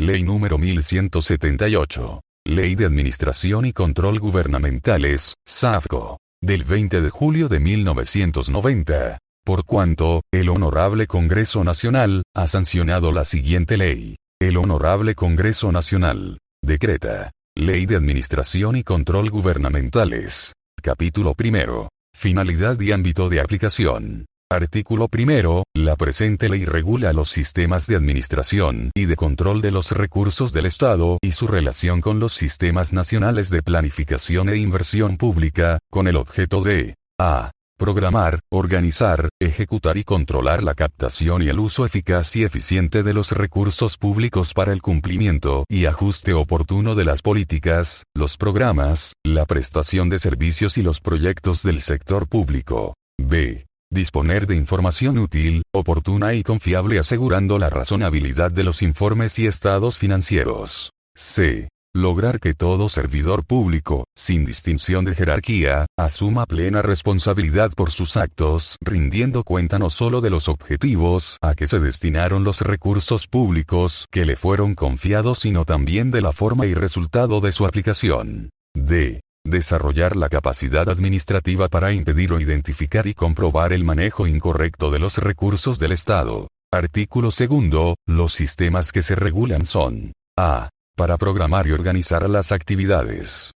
Ley número 1178. Ley de Administración y Control Gubernamentales, SAFCO. Del 20 de julio de 1990. Por cuanto, el Honorable Congreso Nacional, ha sancionado la siguiente ley. El Honorable Congreso Nacional. Decreta. Ley de Administración y Control Gubernamentales. Capítulo primero. Finalidad y ámbito de aplicación. Artículo primero. La presente ley regula los sistemas de administración y de control de los recursos del Estado y su relación con los sistemas nacionales de planificación e inversión pública, con el objeto de a. Programar, organizar, ejecutar y controlar la captación y el uso eficaz y eficiente de los recursos públicos para el cumplimiento y ajuste oportuno de las políticas, los programas, la prestación de servicios y los proyectos del sector público. B. Disponer de información útil, oportuna y confiable asegurando la razonabilidad de los informes y estados financieros. C. Lograr que todo servidor público, sin distinción de jerarquía, asuma plena responsabilidad por sus actos, rindiendo cuenta no solo de los objetivos a que se destinaron los recursos públicos que le fueron confiados, sino también de la forma y resultado de su aplicación. D. Desarrollar la capacidad administrativa para impedir o identificar y comprobar el manejo incorrecto de los recursos del Estado. Artículo segundo. Los sistemas que se regulan son: a. Para programar y organizar las actividades.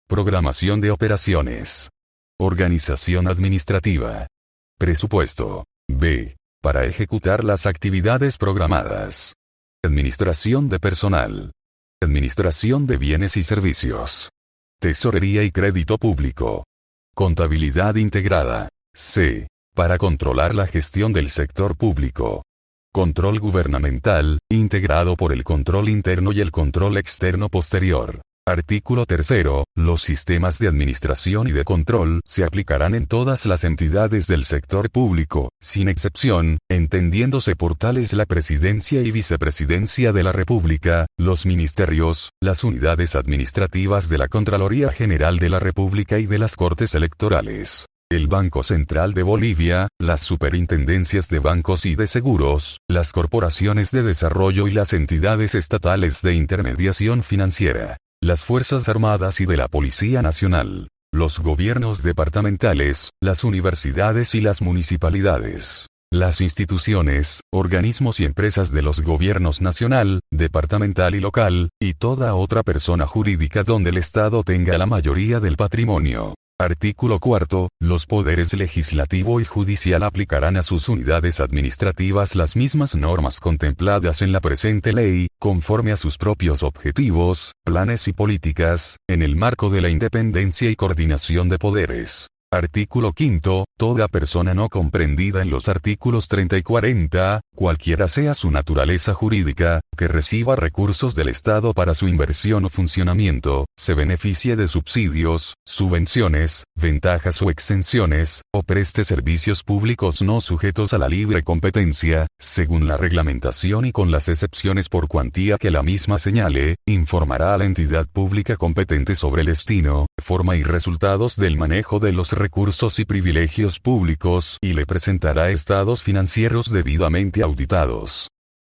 Programación de operaciones. Organización administrativa. Presupuesto. B. Para ejecutar las actividades programadas. Administración de personal. Administración de bienes y servicios. Tesorería y crédito público. Contabilidad integrada. C. Para controlar la gestión del sector público. Control gubernamental, integrado por el control interno y el control externo posterior. Artículo tercero. Los sistemas de administración y de control se aplicarán en todas las entidades del sector público, sin excepción, entendiéndose por tales la Presidencia y Vicepresidencia de la República, los ministerios, las unidades administrativas de la Contraloría General de la República y de las Cortes Electorales, el Banco Central de Bolivia, las superintendencias de bancos y de seguros, las corporaciones de desarrollo y las entidades estatales de intermediación financiera, las Fuerzas Armadas y de la Policía Nacional, los gobiernos departamentales, las universidades y las municipalidades, las instituciones, organismos y empresas de los gobiernos nacional, departamental y local, y toda otra persona jurídica donde el Estado tenga la mayoría del patrimonio. Artículo cuarto. Los poderes legislativo y judicial aplicarán a sus unidades administrativas las mismas normas contempladas en la presente ley, conforme a sus propios objetivos, planes y políticas, en el marco de la independencia y coordinación de poderes. Artículo quinto. Toda persona no comprendida en los artículos 30 y 40, cualquiera sea su naturaleza jurídica, que reciba recursos del Estado para su inversión o funcionamiento, se beneficie de subsidios, subvenciones, ventajas o exenciones, o preste servicios públicos no sujetos a la libre competencia, según la reglamentación y con las excepciones por cuantía que la misma señale, informará a la entidad pública competente sobre el destino, forma y resultados del manejo de los recursos y privilegios públicos y le presentará estados financieros debidamente auditados.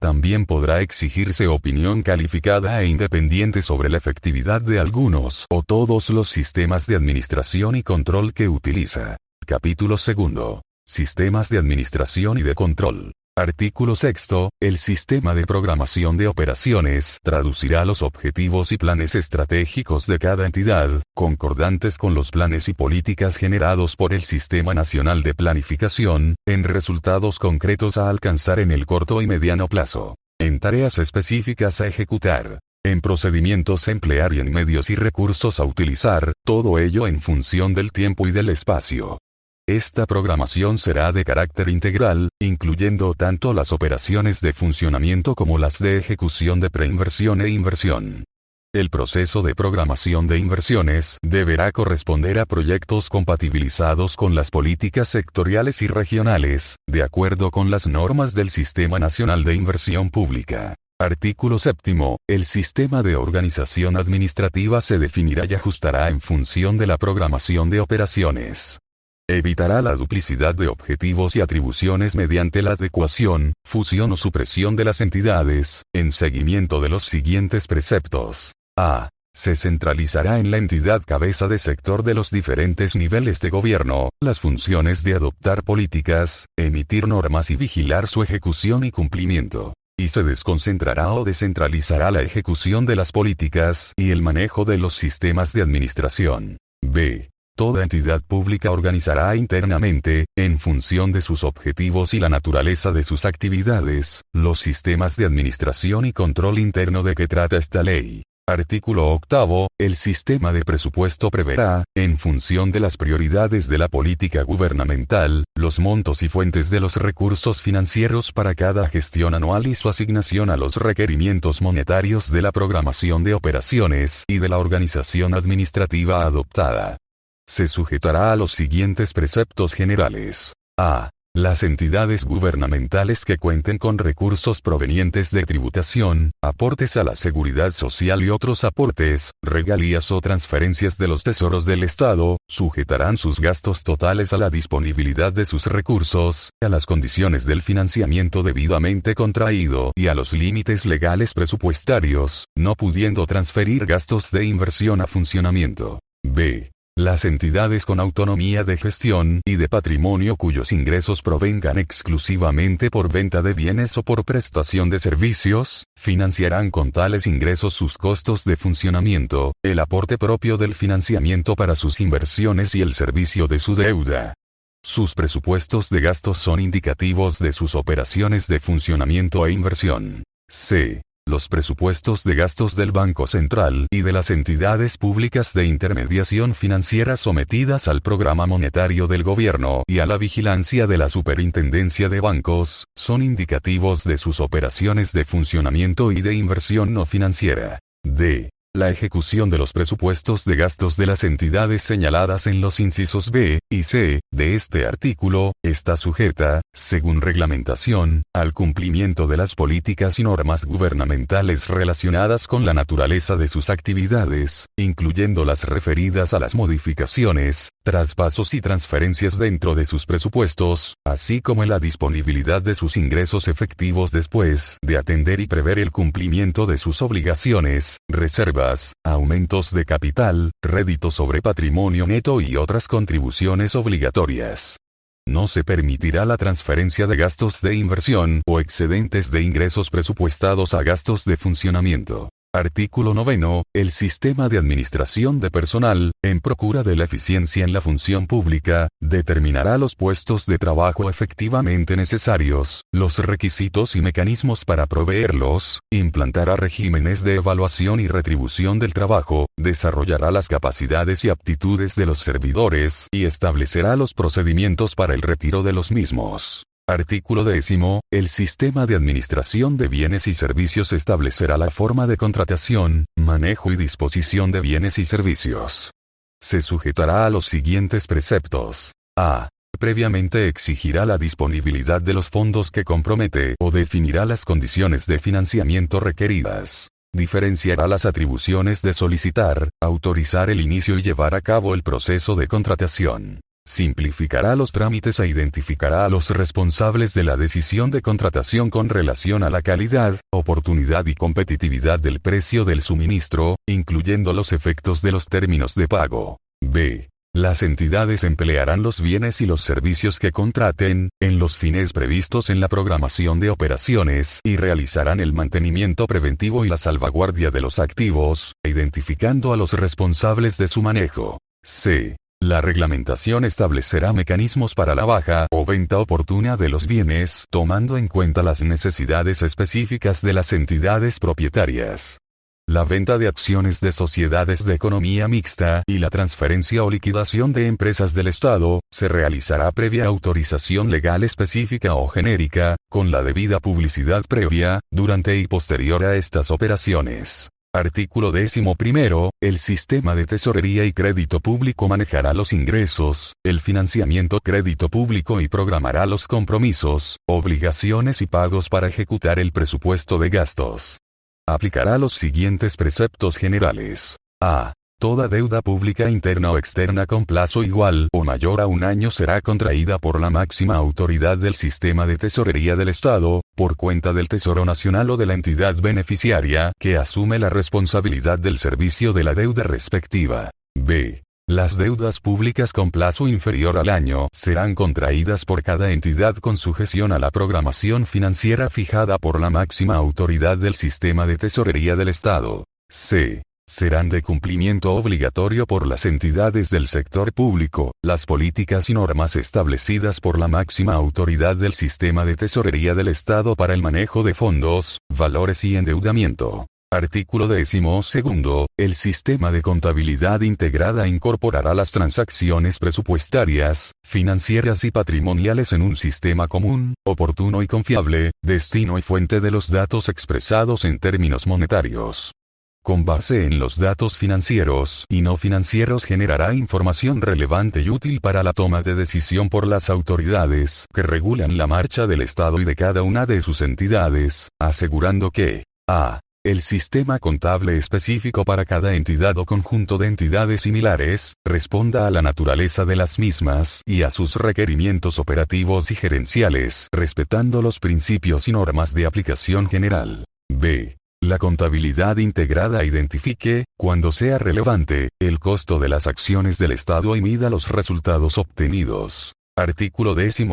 También podrá exigirse opinión calificada e independiente sobre la efectividad de algunos o todos los sistemas de administración y control que utiliza. Capítulo segundo. Sistemas de administración y de control. Artículo sexto. El sistema de programación de operaciones traducirá los objetivos y planes estratégicos de cada entidad, concordantes con los planes y políticas generados por el Sistema Nacional de Planificación, en resultados concretos a alcanzar en el corto y mediano plazo, en tareas específicas a ejecutar, en procedimientos a emplear y en medios y recursos a utilizar, todo ello en función del tiempo y del espacio. Esta programación será de carácter integral, incluyendo tanto las operaciones de funcionamiento como las de ejecución de preinversión e inversión. El proceso de programación de inversiones deberá corresponder a proyectos compatibilizados con las políticas sectoriales y regionales, de acuerdo con las normas del Sistema Nacional de Inversión Pública. Artículo séptimo. El sistema de organización administrativa se definirá y ajustará en función de la programación de operaciones. Evitará la duplicidad de objetivos y atribuciones mediante la adecuación, fusión o supresión de las entidades, en seguimiento de los siguientes preceptos. A. Se centralizará en la entidad cabeza de sector de los diferentes niveles de gobierno, las funciones de adoptar políticas, emitir normas y vigilar su ejecución y cumplimiento. Y se desconcentrará o descentralizará la ejecución de las políticas y el manejo de los sistemas de administración. B. Toda entidad pública organizará internamente, en función de sus objetivos y la naturaleza de sus actividades, los sistemas de administración y control interno de que trata esta ley. Artículo 8. El sistema de presupuesto preverá, en función de las prioridades de la política gubernamental, los montos y fuentes de los recursos financieros para cada gestión anual y su asignación a los requerimientos monetarios de la programación de operaciones y de la organización administrativa adoptada. Se sujetará a los siguientes preceptos generales. A. Las entidades gubernamentales que cuenten con recursos provenientes de tributación, aportes a la seguridad social y otros aportes, regalías o transferencias de los tesoros del Estado, sujetarán sus gastos totales a la disponibilidad de sus recursos, a las condiciones del financiamiento debidamente contraído y a los límites legales presupuestarios, no pudiendo transferir gastos de inversión a funcionamiento. B. Las entidades con autonomía de gestión y de patrimonio cuyos ingresos provengan exclusivamente por venta de bienes o por prestación de servicios, financiarán con tales ingresos sus costos de funcionamiento, el aporte propio del financiamiento para sus inversiones y el servicio de su deuda. Sus presupuestos de gastos son indicativos de sus operaciones de funcionamiento e inversión. C. Los presupuestos de gastos del Banco Central y de las entidades públicas de intermediación financiera sometidas al programa monetario del gobierno y a la vigilancia de la Superintendencia de Bancos, son indicativos de sus operaciones de funcionamiento y de inversión no financiera. D. La ejecución de los presupuestos de gastos de las entidades señaladas en los incisos B y C de este artículo, está sujeta, según reglamentación, al cumplimiento de las políticas y normas gubernamentales relacionadas con la naturaleza de sus actividades, incluyendo las referidas a las modificaciones, traspasos y transferencias dentro de sus presupuestos, así como en la disponibilidad de sus ingresos efectivos después de atender y prever el cumplimiento de sus obligaciones, reservas, aumentos de capital, rédito sobre patrimonio neto y otras contribuciones obligatorias. No se permitirá la transferencia de gastos de inversión o excedentes de ingresos presupuestados a gastos de funcionamiento. Artículo 9. El sistema de administración de personal, en procura de la eficiencia en la función pública, determinará los puestos de trabajo efectivamente necesarios, los requisitos y mecanismos para proveerlos, implantará regímenes de evaluación y retribución del trabajo, desarrollará las capacidades y aptitudes de los servidores y establecerá los procedimientos para el retiro de los mismos. Artículo 10. El sistema de administración de bienes y servicios establecerá la forma de contratación, manejo y disposición de bienes y servicios. Se sujetará a los siguientes preceptos. A. Previamente exigirá la disponibilidad de los fondos que compromete o definirá las condiciones de financiamiento requeridas. Diferenciará las atribuciones de solicitar, autorizar el inicio y llevar a cabo el proceso de contratación. Simplificará los trámites e identificará a los responsables de la decisión de contratación con relación a la calidad, oportunidad y competitividad del precio del suministro, incluyendo los efectos de los términos de pago. B. Las entidades emplearán los bienes y los servicios que contraten, en los fines previstos en la programación de operaciones y realizarán el mantenimiento preventivo y la salvaguardia de los activos, identificando a los responsables de su manejo. C. La reglamentación establecerá mecanismos para la baja o venta oportuna de los bienes, tomando en cuenta las necesidades específicas de las entidades propietarias. La venta de acciones de sociedades de economía mixta y la transferencia o liquidación de empresas del Estado, se realizará previa autorización legal específica o genérica, con la debida publicidad previa, durante y posterior a estas operaciones. Artículo 11. El sistema de tesorería y crédito público manejará los ingresos, el financiamiento crédito público y programará los compromisos, obligaciones y pagos para ejecutar el presupuesto de gastos. Aplicará los siguientes preceptos generales. A. Toda deuda pública interna o externa con plazo igual o mayor a un año será contraída por la máxima autoridad del sistema de tesorería del Estado, por cuenta del Tesoro Nacional o de la entidad beneficiaria que asume la responsabilidad del servicio de la deuda respectiva. B. Las deudas públicas con plazo inferior al año serán contraídas por cada entidad con sujeción a la programación financiera fijada por la máxima autoridad del sistema de tesorería del Estado. C. Serán de cumplimiento obligatorio por las entidades del sector público, las políticas y normas establecidas por la máxima autoridad del sistema de tesorería del Estado para el manejo de fondos, valores y endeudamiento. Artículo 12. El sistema de contabilidad integrada incorporará las transacciones presupuestarias, financieras y patrimoniales en un sistema común, oportuno y confiable, destino y fuente de los datos expresados en términos monetarios. Con base en los datos financieros y no financieros generará información relevante y útil para la toma de decisión por las autoridades que regulan la marcha del Estado y de cada una de sus entidades, asegurando que a. El sistema contable específico para cada entidad o conjunto de entidades similares, responda a la naturaleza de las mismas y a sus requerimientos operativos y gerenciales, respetando los principios y normas de aplicación general. B. La contabilidad integrada identifique, cuando sea relevante, el costo de las acciones del Estado y mida los resultados obtenidos. Artículo 13.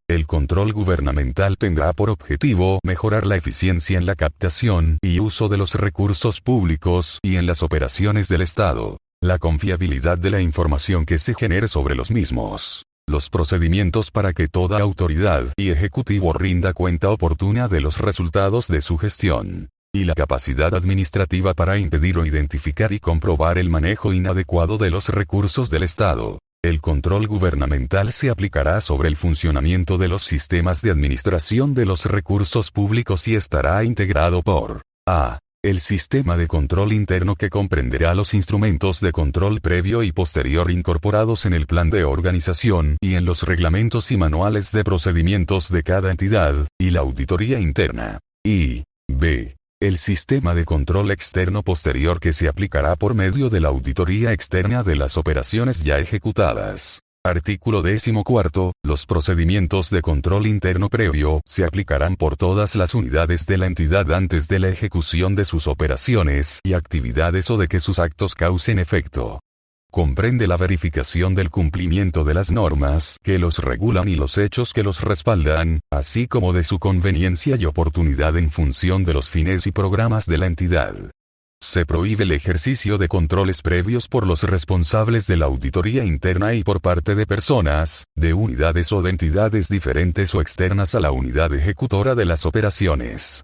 El control gubernamental tendrá por objetivo mejorar la eficiencia en la captación y uso de los recursos públicos y en las operaciones del Estado, la confiabilidad de la información que se genere sobre los mismos, los procedimientos para que toda autoridad y ejecutivo rinda cuenta oportuna de los resultados de su gestión, y la capacidad administrativa para impedir o identificar y comprobar el manejo inadecuado de los recursos del Estado. El control gubernamental se aplicará sobre el funcionamiento de los sistemas de administración de los recursos públicos y estará integrado por a. El sistema de control interno que comprenderá los instrumentos de control previo y posterior incorporados en el plan de organización y en los reglamentos y manuales de procedimientos de cada entidad, y la auditoría interna. Y b. El sistema de control externo posterior que se aplicará por medio de la auditoría externa de las operaciones ya ejecutadas. Artículo 14. Los procedimientos de control interno previo se aplicarán por todas las unidades de la entidad antes de la ejecución de sus operaciones y actividades o de que sus actos causen efecto. Comprende la verificación del cumplimiento de las normas que los regulan y los hechos que los respaldan, así como de su conveniencia y oportunidad en función de los fines y programas de la entidad. Se prohíbe el ejercicio de controles previos por los responsables de la auditoría interna y por parte de personas, de unidades o de entidades diferentes o externas a la unidad ejecutora de las operaciones.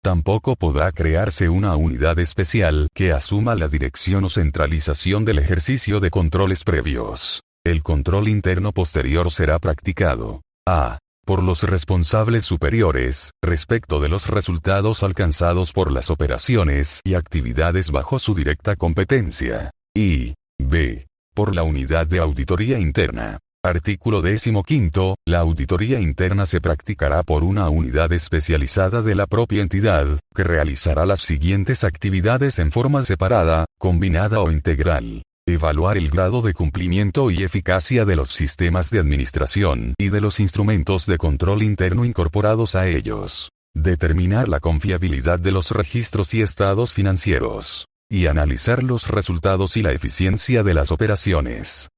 Tampoco podrá crearse una unidad especial que asuma la dirección o centralización del ejercicio de controles previos. El control interno posterior será practicado a. Por los responsables superiores, respecto de los resultados alcanzados por las operaciones y actividades bajo su directa competencia. Y b. Por la unidad de auditoría interna. Artículo 15. La auditoría interna se practicará por una unidad especializada de la propia entidad, que realizará las siguientes actividades en forma separada, combinada o integral. Evaluar el grado de cumplimiento y eficacia de los sistemas de administración y de los instrumentos de control interno incorporados a ellos. Determinar la confiabilidad de los registros y estados financieros. Y analizar los resultados y la eficiencia de las operaciones.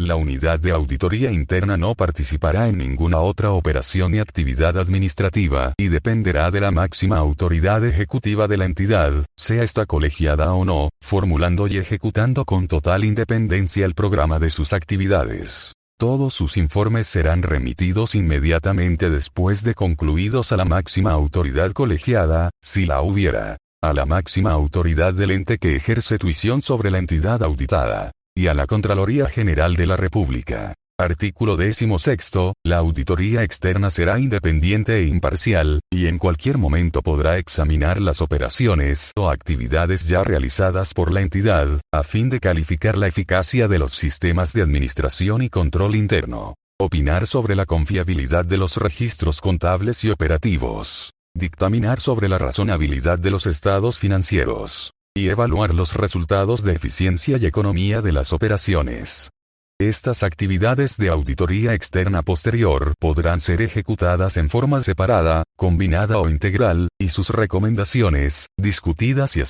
La unidad de auditoría interna no participará en ninguna otra operación ni actividad administrativa y dependerá de la máxima autoridad ejecutiva de la entidad, sea esta colegiada o no, formulando y ejecutando con total independencia el programa de sus actividades. Todos sus informes serán remitidos inmediatamente después de concluidos a la máxima autoridad colegiada, si la hubiera, a la máxima autoridad del ente que ejerce tuición sobre la entidad auditada, y a la Contraloría General de la República. Artículo 16. La auditoría externa será independiente e imparcial, y en cualquier momento podrá examinar las operaciones o actividades ya realizadas por la entidad, a fin de calificar la eficacia de los sistemas de administración y control interno. Opinar sobre la confiabilidad de los registros contables y operativos. Dictaminar sobre la razonabilidad de los estados financieros. y evaluar los resultados de eficiencia y economía de las operaciones. Estas actividades de auditoría externa posterior podrán ser ejecutadas en forma separada, combinada o integral, y sus recomendaciones, discutidas y